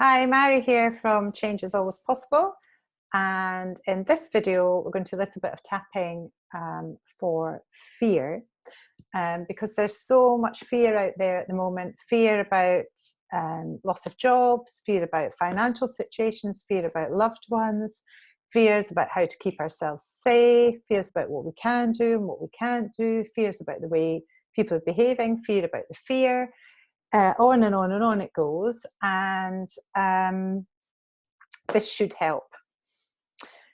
Hi, Mary here from Change is Always Possible, and in this video we're going to do a little bit of tapping for fear, because there's so much fear out there at the moment. Fear about loss of jobs, fear about financial situations, fear about loved ones, fears about how to keep ourselves safe, fears about what we can do and what we can't do, fears about the way people are behaving, fear about the fear. On and on and on it goes, and this should help.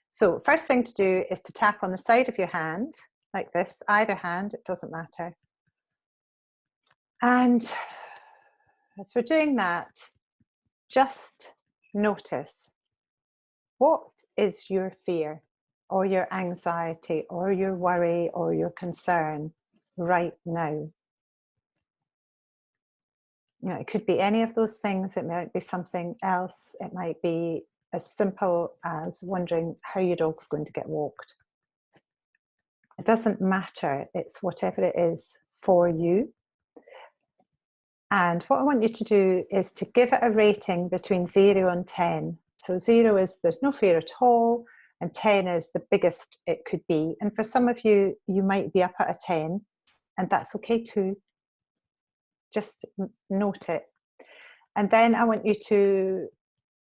So first thing to do is to tap on the side of your hand like this, either hand, it doesn't matter. And as we're doing that, just notice, what is your fear or your anxiety or your worry or your concern right now? You know, it could be any of those things. It might be something else. It might be as simple as wondering how your dog's going to get walked. It doesn't matter. It's whatever it is for you. And what I want you to do is to give it a rating between 0 and 10. So 0 is there's no fear at all, and 10 is the biggest it could be. And for some of you, you might be up at a 10, and that's okay too. Just note it. And then I want you to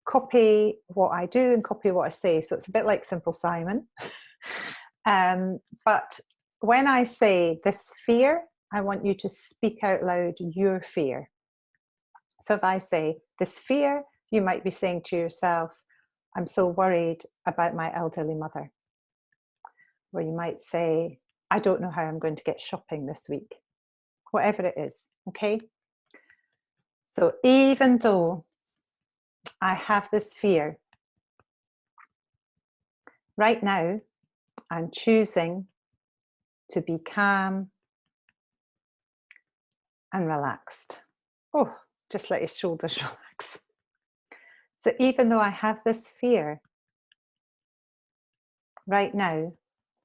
copy what I do and copy what I say. So it's a bit like Simple Simon. But when I say this fear, I want you to speak out loud your fear. So if I say this fear, you might be saying to yourself, I'm so worried about my elderly mother. Or you might say, I don't know how I'm going to get shopping this week. Whatever it is, okay? So even though I have this fear, right now I'm choosing to be calm and relaxed. Oh, just let your shoulders relax. So even though I have this fear, right now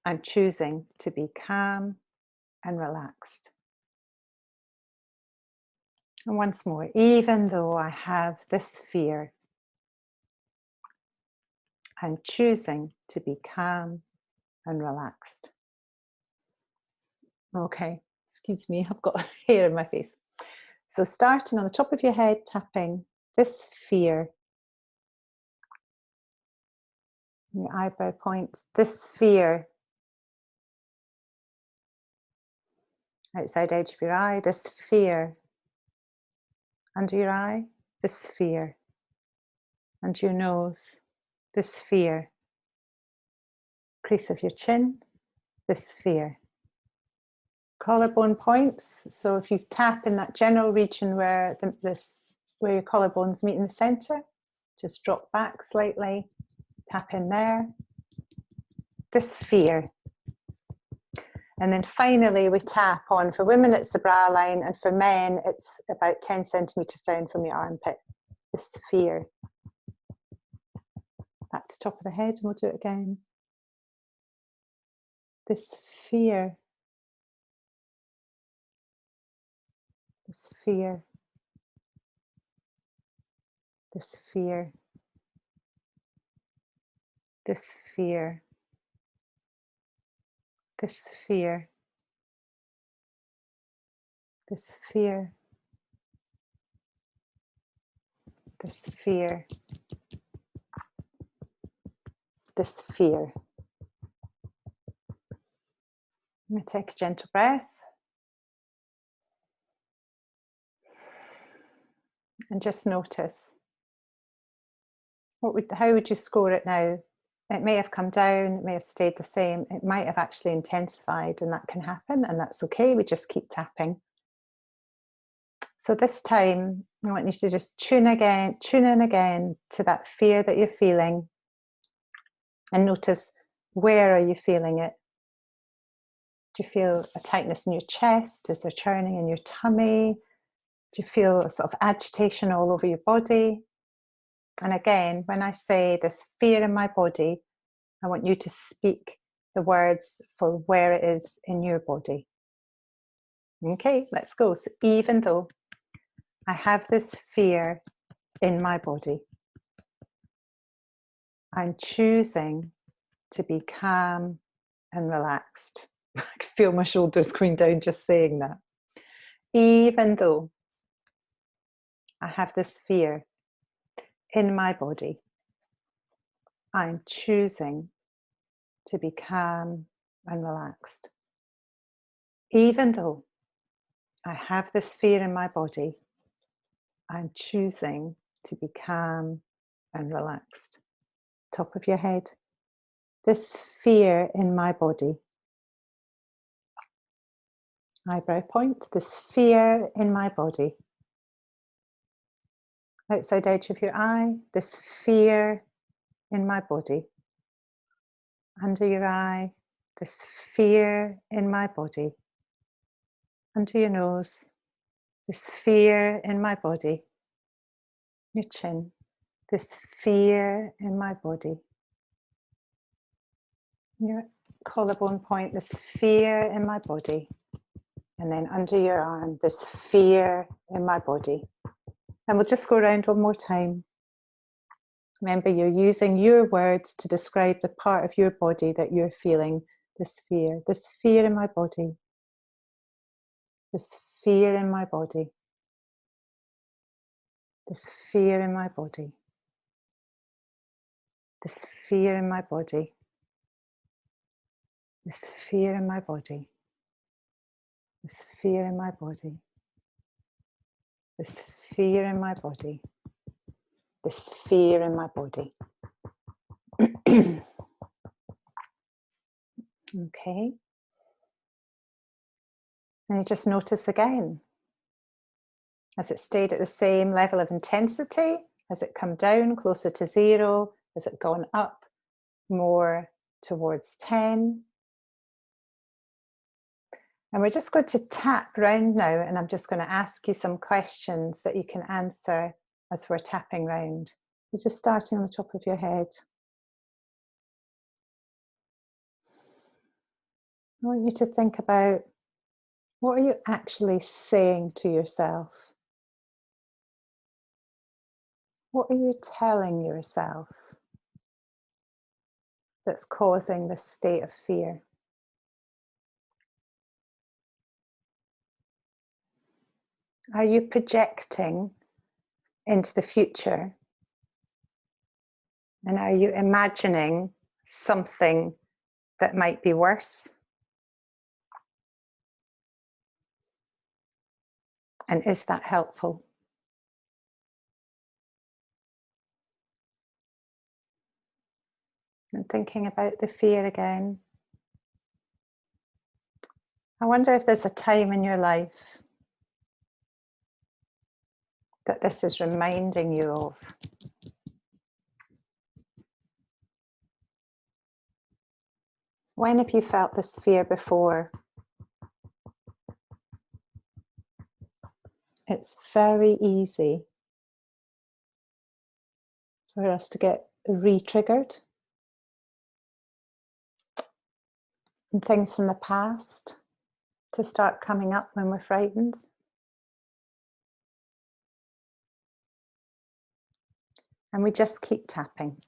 I'm choosing to be calm and relaxed. And once more, even though I have this fear, I'm choosing to be calm and relaxed. Okay, excuse me, I've got hair in my face. So starting on the top of your head, tapping this fear, your eyebrow point, this fear, outside edge of your eye, this fear, under your eye, this fear, under your nose, this fear, crease of your chin, this fear. Collarbone points, so if you tap in that general region where where your collarbones meet in the center, just drop back slightly, tap in there, this fear. And then finally we tap on, for women it's the brow line, and for men it's about 10 centimeters down from your armpit, this fear. Back to the top of the head, and we'll do it again. This fear. This fear. This fear. This fear. This fear. This fear. This fear. This fear. I'm going to take a gentle breath. And just notice, how would you score it now? It may have come down, it may have stayed the same, it might have actually intensified, and that can happen, and that's okay, we just keep tapping. So this time, I want you to just tune in again to that fear that you're feeling, and notice, where are you feeling it? Do you feel a tightness in your chest? Is there churning in your tummy? Do you feel a sort of agitation all over your body? And again, when I say this fear in my body, I want you to speak the words for where it is in your body. Okay, let's go. So even though I have this fear in my body, I'm choosing to be calm and relaxed. I can feel my shoulders going down just saying that. Even though I have this fear in my body, I'm choosing to be calm and relaxed. Even though I have this fear in my body, I'm choosing to be calm and relaxed. Top of your head. This fear in my body. Eyebrow point. This fear in my body. Outside edge of your eye. This fear in my body. Under your eye. This fear in my body. Under your nose. This fear in my body. Your chin. This fear in my body. Your collarbone point, this fear in my body. And then under your arm, this fear in my body. And we'll just go around one more time. Remember, you're using your words to describe the part of your body that you're feeling this fear in my body, this fear in my body, this fear in my body, this fear in my body, this fear in my body, this fear in my body, this fear in my body, this fear in my body. Okay. And you just notice again, has it stayed at the same level of intensity? Has it come down closer to 0? Has it gone up more towards 10? And we're just going to tap round now, and I'm just going to ask you some questions that you can answer as we're tapping round. You're just starting on the top of your head. I want you to think about, what are you actually saying to yourself? What are you telling yourself that's causing this state of fear? Are you projecting into the future? And are you imagining something that might be worse? And is that helpful? And thinking about the fear again. I wonder if there's a time in your life that this is reminding you of. When have you felt this fear before? It's very easy for us to get re-triggered. And things from the past to start coming up when we're frightened. And we just keep tapping.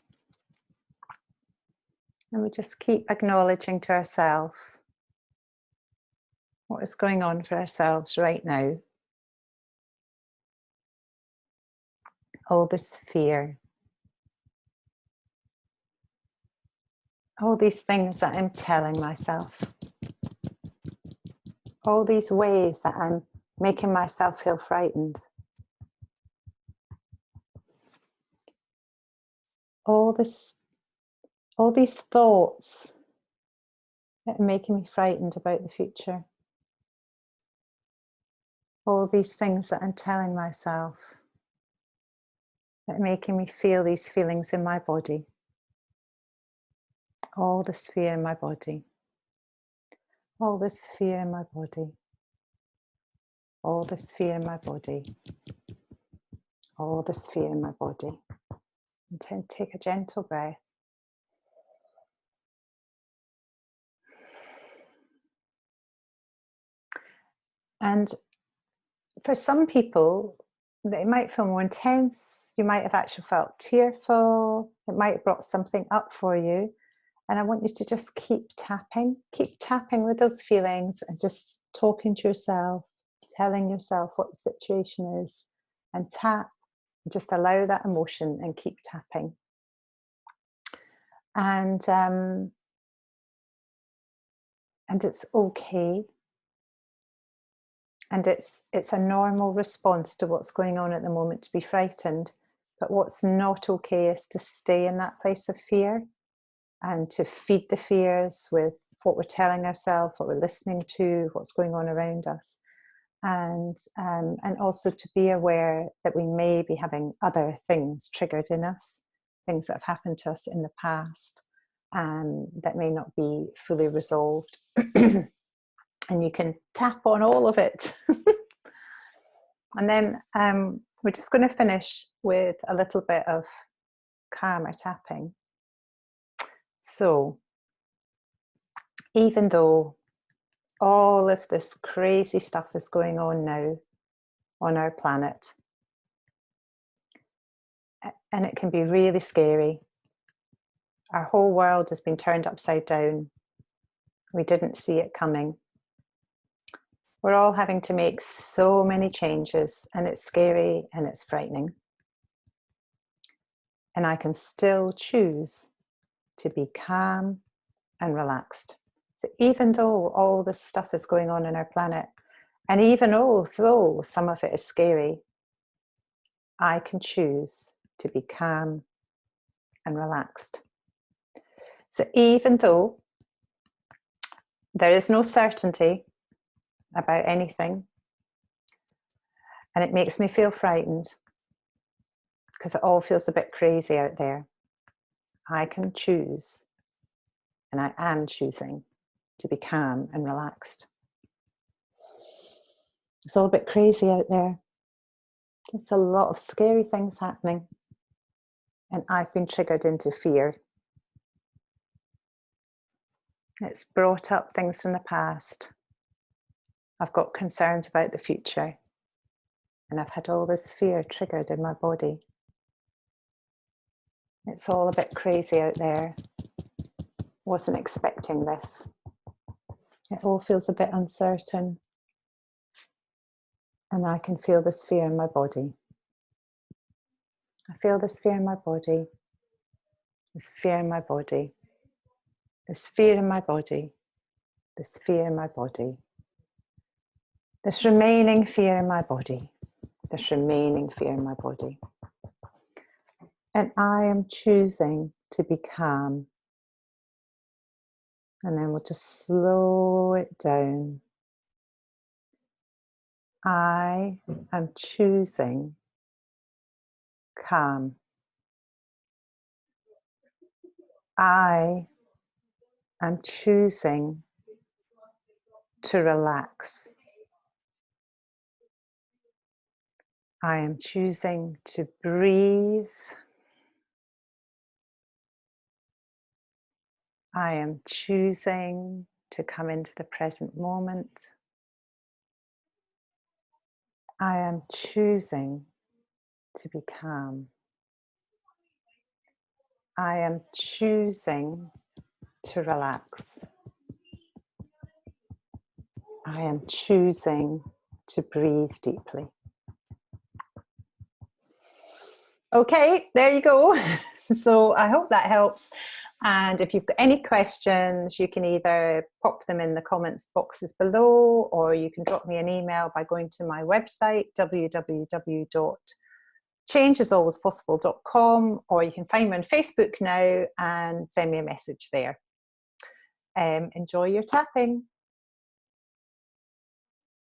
And we just keep acknowledging to ourselves what is going on for ourselves right now. All this fear. All these things that I'm telling myself. All these ways that I'm making myself feel frightened. All these thoughts that are making me frightened about the future. All these things that I'm telling myself that are making me feel these feelings in my body. All this fear in my body. All this fear in my body. All this fear in my body. All this fear in my body. And then take a gentle breath. And for some people, it might feel more intense. You might have actually felt tearful. It might have brought something up for you. And I want you to just keep tapping with those feelings and just talking to yourself, telling yourself what the situation is, and tap, just allow that emotion and keep tapping. And it's okay. And it's a normal response to what's going on at the moment to be frightened. But what's not okay is to stay in that place of fear and to feed the fears with what we're telling ourselves, what we're listening to, what's going on around us. And also to be aware that we may be having other things triggered in us, things that have happened to us in the past, that may not be fully resolved. And you can tap on all of it. And then we're just going to finish with a little bit of calmer tapping. So even though all of this crazy stuff is going on now on our planet, and it can be really scary, our whole world has been turned upside down. We didn't see it coming. We're all having to make so many changes, and it's scary and it's frightening. And I can still choose to be calm and relaxed. So even though all this stuff is going on in our planet, and even although some of it is scary, I can choose to be calm and relaxed. So even though there is no certainty about anything, and it makes me feel frightened because it all feels a bit crazy out there, I can choose, and I am choosing, to be calm and relaxed. It's all a bit crazy out there. There's a lot of scary things happening, and I've been triggered into fear. It's brought up things from the past. I've got concerns about the future, and I've had all this fear triggered in my body. It's all a bit crazy out there. Wasn't expecting this. It all feels a bit uncertain, and I can feel this fear in my body. I feel this fear in my body, this fear in my body, this fear in my body, this fear in my body, this remaining fear in my body, this remaining fear in my body. And I am choosing to be calm. And then we'll just slow it down. I am choosing calm. I am choosing to relax. I am choosing to breathe. I am choosing to come into the present moment. I am choosing to be calm. I am choosing to relax. I am choosing to breathe deeply. Okay, there you go. So I hope that helps. And if you've got any questions, you can either pop them in the comments boxes below, or you can drop me an email by going to my website, www.changeasalwayspossible.com, or you can find me on Facebook now and send me a message there. Enjoy your tapping.